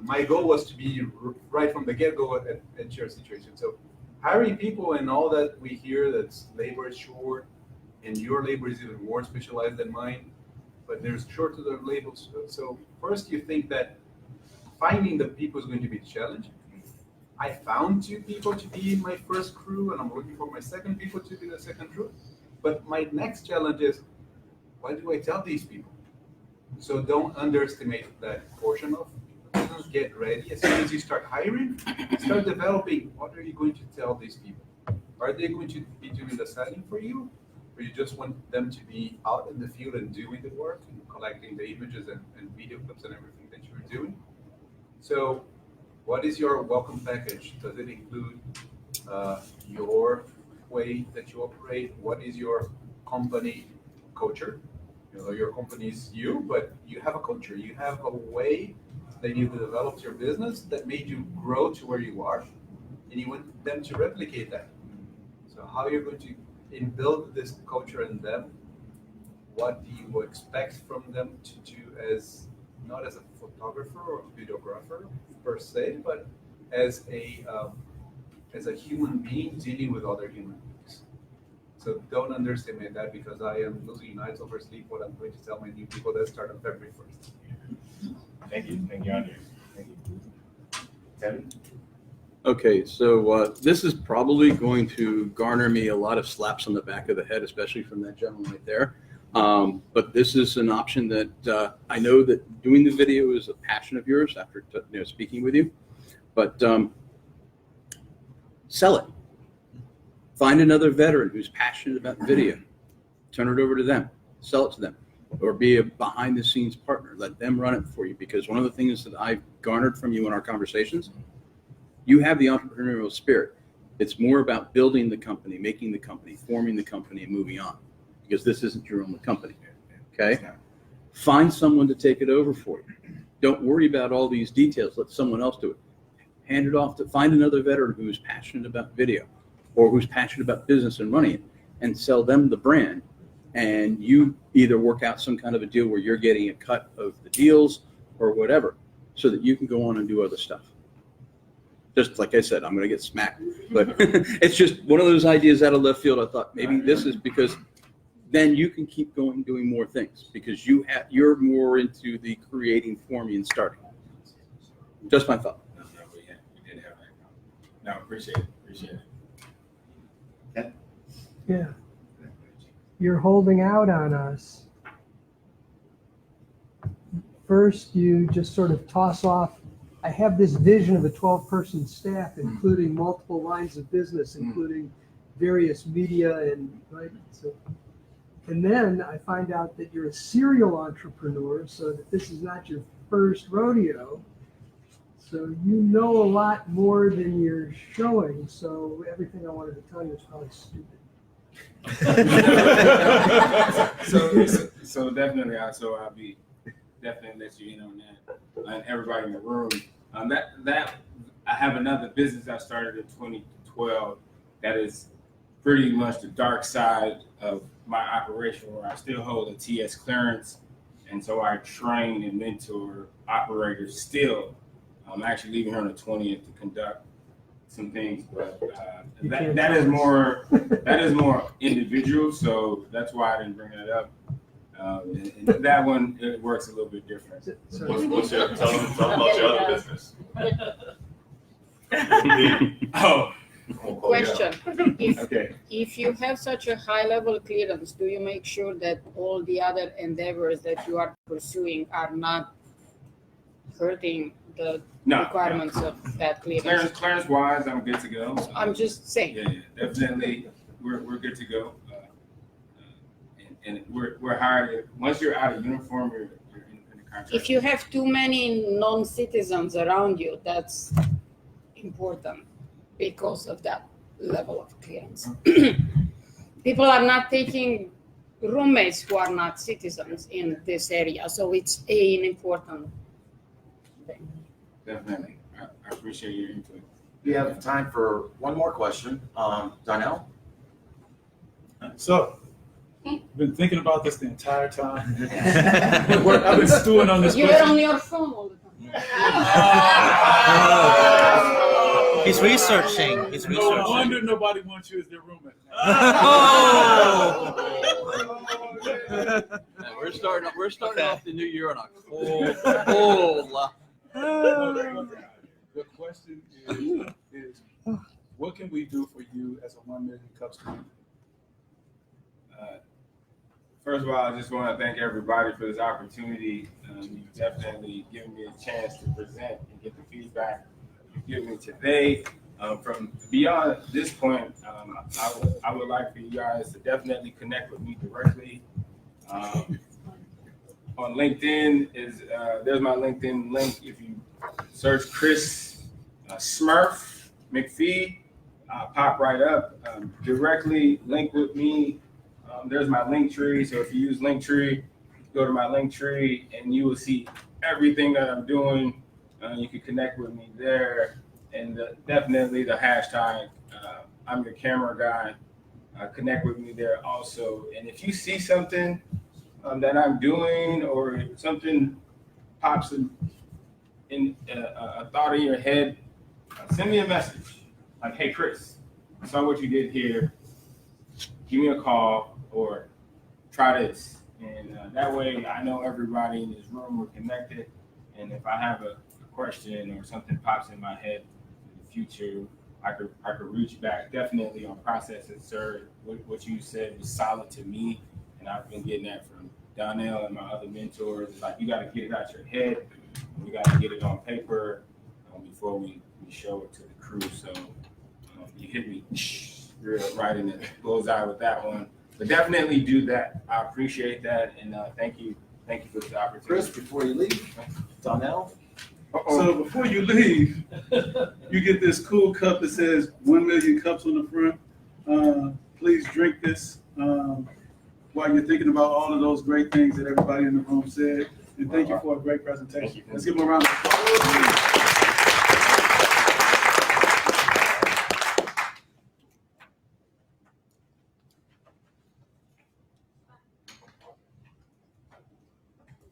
Speaker 13: My goal was to be right from the get-go at your situation. So hiring people and all that we hear that's labor is short, and your labor is even more specialized than mine, but there's shortage of labels. So first you think that finding the people is going to be a challenge. I found 2 people to be my first crew, and I'm looking for my second people to be the second crew. But my next challenge is, what do I tell these people? So don't underestimate that portion of the business. Get ready. As soon as you start hiring, start developing. What are you going to tell these people? Are they going to be doing the selling for you? Or you just want them to be out in the field and doing the work and collecting the images and video clips and everything that you're doing? So what is your welcome package? Does it include your way that you operate? What is your company culture? Your company is you, but you have a culture. You have a way that you developed your business that made you grow to where you are, and you want them to replicate that. So how you're going to build this culture in them? What do you expect from them to do as, not as a photographer or a videographer per se, but as a human being dealing with other human beings? So don't underestimate that, because I am losing nights over sleep what I'm going to tell my new people that start on February 1st.
Speaker 2: Thank you, Andre. Thank you. Kevin?
Speaker 19: Okay, so this is probably going to garner me a lot of slaps on the back of the head, especially from that gentleman right there. But this is an option that I know that doing the video is a passion of yours after speaking with you. But sell it. Find another veteran who's passionate about video. Turn it over to them. Sell it to them. Or be a behind-the-scenes partner. Let them run it for you. Because one of the things that I've garnered from you in our conversations, you have the entrepreneurial spirit. It's more about building the company, making the company, forming the company, and moving on. Because this isn't your only company. Okay? Find someone to take it over for you. Don't worry about all these details. Let someone else do it. Hand it off to find another veteran who's passionate about video or who's passionate about business and running it, and sell them the brand. And you either work out some kind of a deal where you're getting a cut of the deals or whatever, so that you can go on and do other stuff. Just like I said, I'm going to get smacked, but it's just one of those ideas out of left field. I thought maybe this is because then you can keep going doing more things because you're more into the creating, forming, and starting. Just my thought.
Speaker 2: No, we did have that. No, appreciate it.
Speaker 6: Yeah. You're holding out on us. First, you just sort of toss off, I have this vision of a 12-person staff, including multiple lines of business, including various media and, right? So, and then I find out that you're a serial entrepreneur, so that this is not your first rodeo. So you know a lot more than you're showing. So everything I wanted to tell you is probably stupid.
Speaker 2: So definitely, I'll be definitely let you in on that, and everybody in the room. That I have another business I started in 2012 that is pretty much the dark side of my operation, where I still hold a TS clearance, and so I train and mentor operators still. I'm actually leaving here on the 20th to conduct some things, but that is more individual, so that's why I didn't bring that up. And that one, it works a little bit different.
Speaker 15: What's your, tell them about your other business.
Speaker 11: Question.
Speaker 2: Okay.
Speaker 11: If you have such a high level clearance, do you make sure that all the other endeavors that you are pursuing are not hurting the requirements of that clearance?
Speaker 2: Clearance wise, I'm good to go.
Speaker 11: I'm just saying.
Speaker 2: Yeah, definitely, we're good to go. And we're hired. Once you're out of uniform, you're in the contract.
Speaker 11: If you have too many non-citizens around you, that's important because of that level of clearance. People are not taking roommates who are not citizens in this area, so it's an important thing.
Speaker 2: Definitely. I appreciate your input.
Speaker 14: We have time for one more question. Donnell?
Speaker 1: So, I've been thinking about this the entire time. I've been stewing on this
Speaker 11: You're
Speaker 1: question.
Speaker 11: on your phone all the time.
Speaker 16: He's researching. He's researching.
Speaker 1: No wonder nobody wants you as their roommate.
Speaker 19: We're starting off the new year on a cold.
Speaker 1: The question is, what can we do for you as a 1 Million Cups community?
Speaker 2: First of all, I just want to thank everybody for this opportunity. You've definitely given me a chance to present and get the feedback you've given me today. From beyond this point, I would like for you guys to definitely connect with me directly. On LinkedIn there's my LinkedIn link. If you search Chris Smurf McPhee, pop right up. Directly link with me. There's my link tree. So if you use Linktree, go to my link tree and you will see everything that I'm doing. You can connect with me there. And definitely the hashtag, I'm your camera guy. Connect with me there also. And if you see something that I'm doing or something pops in a thought in your head, send me a message. Like, hey, Chris, I saw what you did here. Give me a call or try this. And that way I know everybody in this room, we're connected. And if I have a question or something pops in my head in the future, I could reach back definitely on processes, sir. What you said was solid to me, and I've been getting that from Donnell and my other mentors. It's like you got to get it out your head, and we got to get it on paper before we show it to the crew. So you hit me right in the bullseye with that one. But definitely do that. I appreciate that, and thank you for the opportunity.
Speaker 5: Chris, before you leave, Donnell.
Speaker 1: So before you leave, you get this cool cup that says 1Million cups on the front. Please drink this while you're thinking about all of those great things that everybody in the room said. And thank you for a great presentation. Let's give them a round of applause.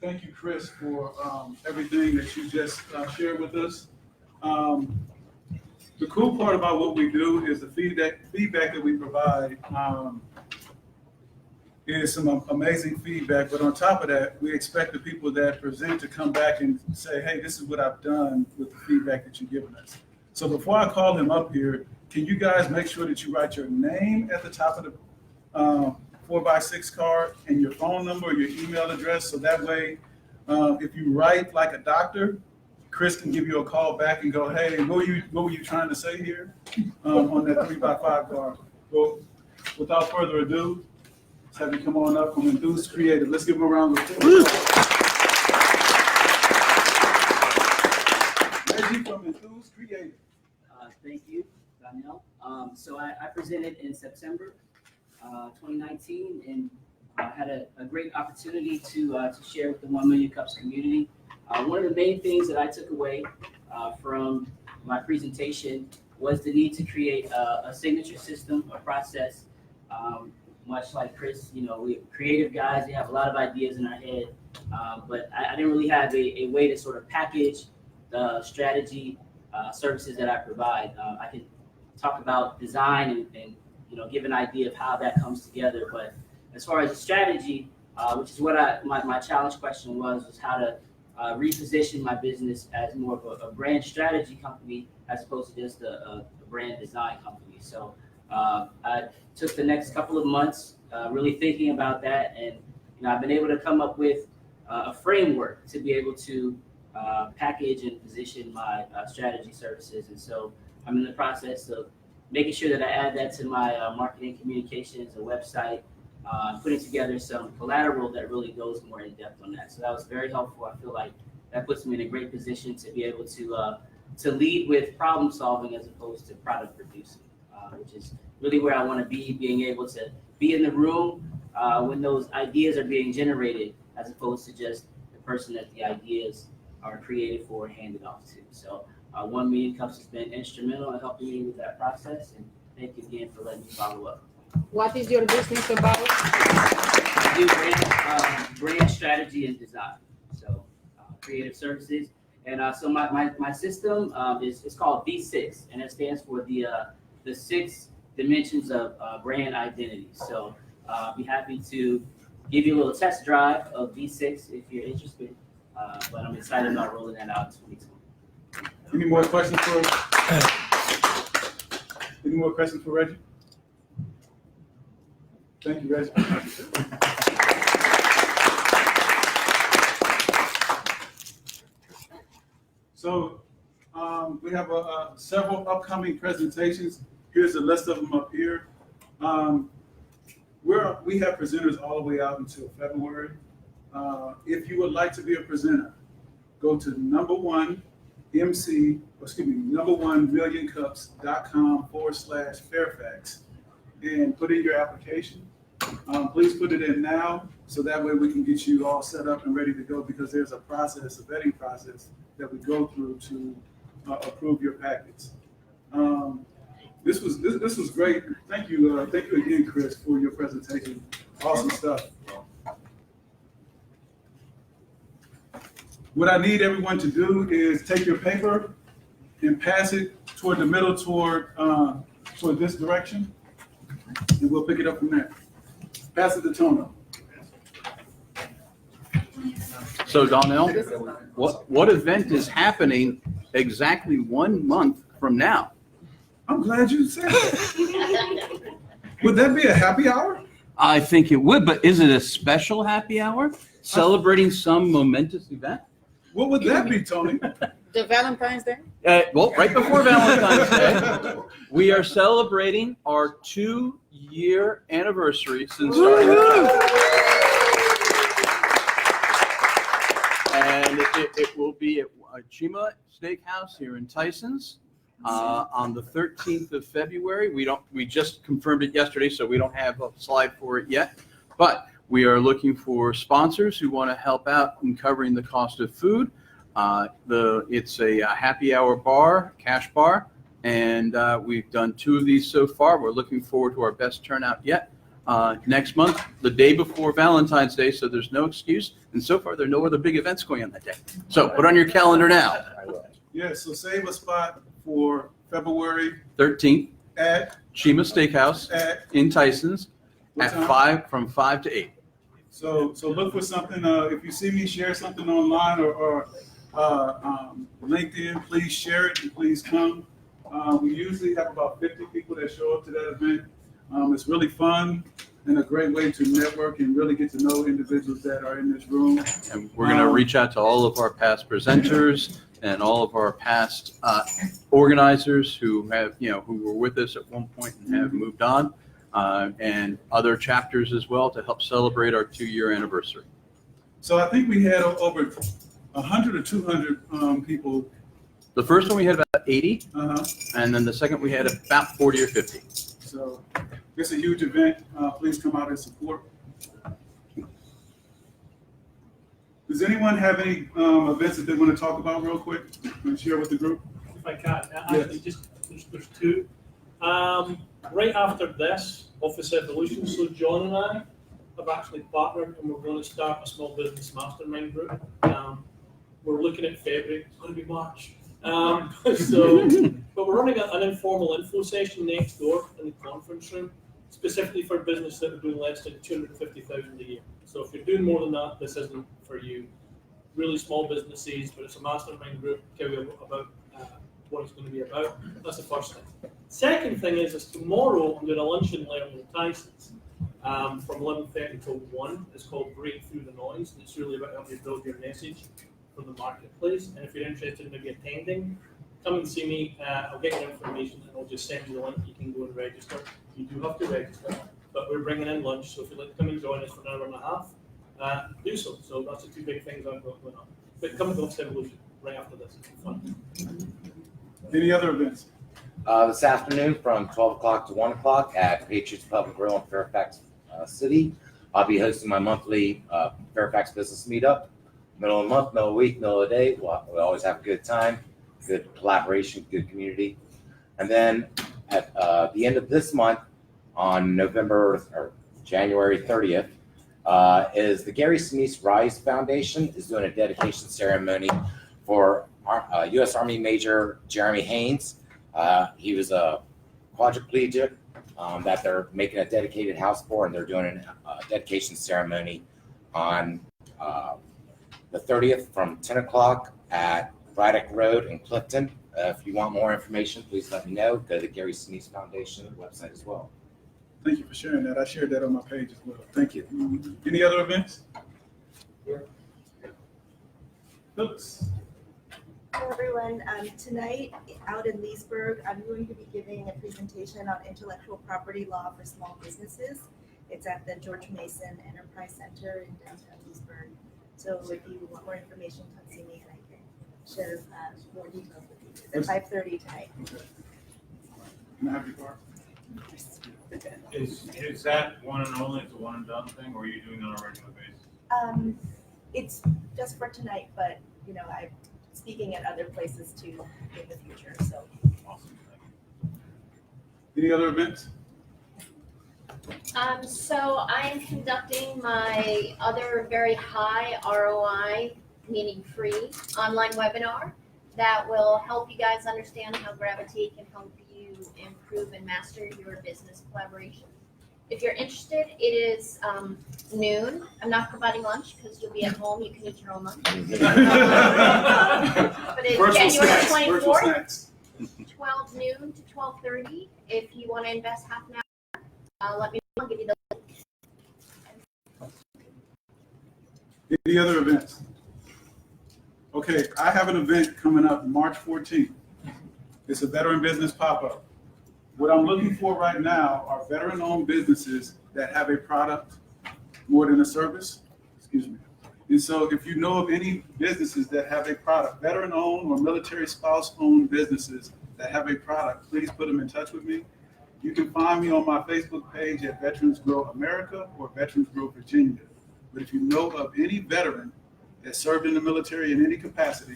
Speaker 1: Thank you, Chris, for everything that you just shared with us. The cool part about what we do is the feedback that we provide is some amazing feedback. But on top of that, we expect the people that present to come back and say, hey, this is what I've done with the feedback that you've given us. So before I call him up here, can you guys make sure that you write your name at the top of the 4x6 card and your phone number or your email address, so that way if you write like a doctor, Chris can give you a call back and go, hey, what were you trying to say here on that 3x5 card. Well, without further ado, let's have you come on up from Enthused Creative. Let's give him a round of applause. Reggie from Enthused Creative.
Speaker 17: Thank you, Donnell. So I presented in September 2019, and I had a great opportunity to share with the 1Million Cups community. One of the main things that I took away from my presentation was the need to create a signature system, a process. Much like Chris, we're creative guys, we have a lot of ideas in our head, but I didn't really have a way to sort of package the strategy services that I provide. I can talk about design and give an idea of how that comes together. But as far as the strategy, which is what my challenge question was how to reposition my business as more of a brand strategy company as opposed to just a brand design company. So I took the next couple of months really thinking about that, and I've been able to come up with a framework to be able to package and position my strategy services. And so I'm in the process of making sure that I add that to my marketing communications, a website, putting together some collateral that really goes more in depth on that. So that was very helpful. I feel like that puts me in a great position to be able to lead with problem solving as opposed to product producing, which is really where I want to be, being able to be in the room when those ideas are being generated, as opposed to just the person that the ideas are created for and handed off to. So 1Million Cups has been instrumental in helping me with that process, and thank you again for letting me follow up.
Speaker 11: What is your business about?
Speaker 17: I do brand strategy and design, so creative services. And so my system is called V6, and it stands for the 6 dimensions of brand identity. So I'll be happy to give you a little test drive of V6 if you're interested. But I'm excited about rolling that out in 2020.
Speaker 1: Any more questions for Reggie? Thank you, Reggie. So we have several upcoming presentations. Here's a list of them up here. We have presenters all the way out until February. If you would like to be a presenter, go to number1millioncups.com/Fairfax and put in your application. Please put it in now, so that way we can get you all set up and ready to go, because there's a process, a vetting process that we go through to approve your packets. This was great. Thank you again, Chris, for your presentation. Awesome stuff. What I need everyone to do is take your paper and pass it toward the middle, toward this direction, and we'll pick it up from there. Pass it to Tono.
Speaker 19: So Donnell, what event is happening exactly 1 month from now?
Speaker 1: I'm glad you said that. Would that be a happy hour?
Speaker 19: I think it would, but is it a special happy hour celebrating some momentous event?
Speaker 1: What would that be, Tony?
Speaker 11: The Valentine's Day?
Speaker 19: Well, right before Valentine's Day, we are celebrating our 2-year anniversary since starting the company. And it will be at Chima Steakhouse here in Tysons on the 13th of February. We just confirmed it yesterday, so we don't have a slide for it yet. But we are looking for sponsors who want to help out in covering the cost of food. It's a happy hour bar, cash bar, and we've done 2 of these so far. We're looking forward to our best turnout yet. Next month, the day before Valentine's Day, so there's no excuse. And so far, there are no other big events going on that day. So put on your calendar now.
Speaker 1: Yeah, so save a spot for February
Speaker 19: 13th
Speaker 1: at
Speaker 19: Chima Steakhouse in Tysons
Speaker 1: What
Speaker 19: at
Speaker 1: time?
Speaker 19: from 5 to 8.
Speaker 1: So look for something. If you see me share something online or LinkedIn, please share it and please come. We usually have about 50 people that show up to that event. It's really fun and a great way to network and really get to know individuals that are in this room.
Speaker 19: And we're going to reach out to all of our past presenters and all of our past organizers who have, who were with us at one point and have moved on, and other chapters as well to help celebrate our 2-year anniversary.
Speaker 1: So I think we had over 100 or 200 people.
Speaker 19: The first one we had about 80, and then the second we had about 40 or 50.
Speaker 1: So it's a huge event. Please come out and support. Does anyone have any events that they want to talk about real quick and share with the group?
Speaker 25: If I can, actually, just there's 2. Right after this, Office Evolution, so John and I have actually partnered and we're going to start a small business mastermind group. We're looking at February, it's going to be March. But we're running an informal info session next door in the conference room, specifically for business that are doing less than $250,000 a year. So if you're doing more than that, this isn't for you. Really small businesses, but it's a mastermind group. Tell you about what it's going to be about. That's the first thing. Second thing is tomorrow I'm doing a lunch and learn in Tysons from 11:30 till 1. It's called Break Through the Noise, and it's really about helping you build your message for the marketplace. And if you're interested in maybe attending, come and see me. I'll get your information and I'll just send you the link. You can go and register. You do have to register, but we're bringing in lunch. So if you'd like to come and join us for an hour and a half, do so. So that's the 2 big things I've got going on. But come to Office Evolution right after this. It's fun.
Speaker 1: Any other events?
Speaker 14: This afternoon from 12 o'clock to 1 o'clock at Patriots Pub and Grill in Fairfax City. I'll be hosting my monthly Fairfax business meetup. Middle of the month, middle of the week, middle of the day. We always have a good time, good collaboration, good community. And then at the end of this month, on January 30th, is the Gary Sinise Rise Foundation is doing a dedication ceremony for U.S. Army Major Jeremy Haynes. He was a quadriplegic that they're making a dedicated house for, and they're doing a dedication ceremony on the 30th from 10 o'clock at Braddock Road in Clifton. If you want more information, please let me know. Go to the Gary Sinise Foundation website as well.
Speaker 1: Thank you for sharing that. I shared that on my page as well. Thank you. Any other events? Phyllis.
Speaker 8: Hello, everyone. Tonight, out in Leesburg, I'm going to be giving a presentation on intellectual property law for small businesses. It's at the George Mason Enterprise Center in downtown Leesburg. So if you want more information, come see me and I can share more details with you. It's at 5:30 tonight.
Speaker 1: Okay. Can I have your card?
Speaker 3: Is that one and only, it's a one and done thing, or are you doing it on a regular basis?
Speaker 8: It's just for tonight, but I'm speaking at other places too in the future. So.
Speaker 3: Awesome.
Speaker 1: Any other events?
Speaker 23: So I am conducting my other very high ROI, meaning free, online webinar that will help you guys understand how Gravitate can help you improve and master your business collaboration. If you're interested, it is noon. I'm not providing lunch because you'll be at home. You can eat your own lunch. But it's January 24th. 12 noon to 12:30. If you want to invest half an hour, let me know. I'll give you the link.
Speaker 1: Any other events? Okay, I have an event coming up March 14th. It's a veteran business pop-up. What I'm looking for right now are veteran-owned businesses that have a product more than a service. Excuse me. And so if you know of any businesses that have a product, veteran-owned or military spouse-owned businesses that have a product, please put them in touch with me. You can find me on my Facebook page at Veterans Grow America or Veterans Grow Virginia. But if you know of any veteran that served in the military in any capacity,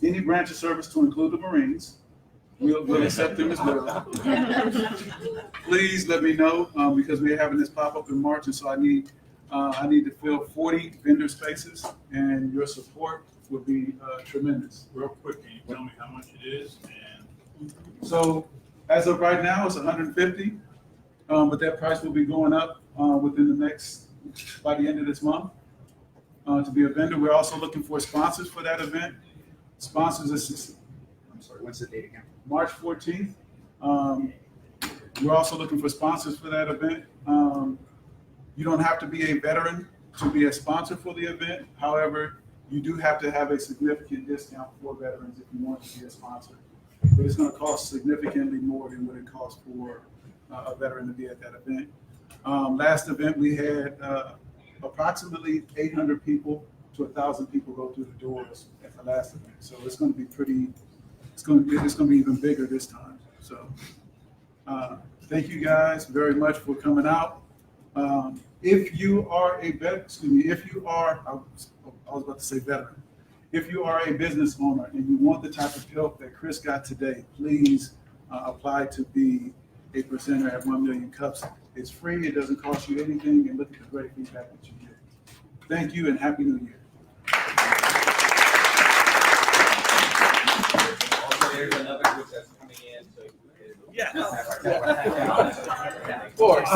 Speaker 1: any branch of service to include the Marines, we'll accept them as well. Please let me know because we're having this pop-up in March, and so I need to fill 40 vendor spaces, and your support would be tremendous.
Speaker 3: Real quick, can you tell me how much it is? And
Speaker 1: So as of right now, it's 150, but that price will be going up within the by the end of this month to be a vendor. We're also looking for sponsors for that event. Sponsors assist. I'm sorry, what's the date again? March 14th. We're also looking for sponsors for that event. You don't have to be a veteran to be a sponsor for the event. However, you do have to have a significant discount for veterans if you want to be a sponsor. But it's going to cost significantly more than what it costs for a veteran to be at that event. Last event, we had approximately 800 people to 1,000 people go through the doors at the last event. So it's going to be it's going to be even bigger this time. So thank you guys very much for coming out. If you are a veteran, I was about to say veteran. If you are a business owner and you want the type of help that Chris got today, please apply to be a presenter at 1 Million Cups. It's free, it doesn't cost you anything, and look at the great feedback that you get. Thank you and Happy New Year.
Speaker 5: Also, there's another group that's coming in, so.
Speaker 16: Yeah.
Speaker 5: Of course.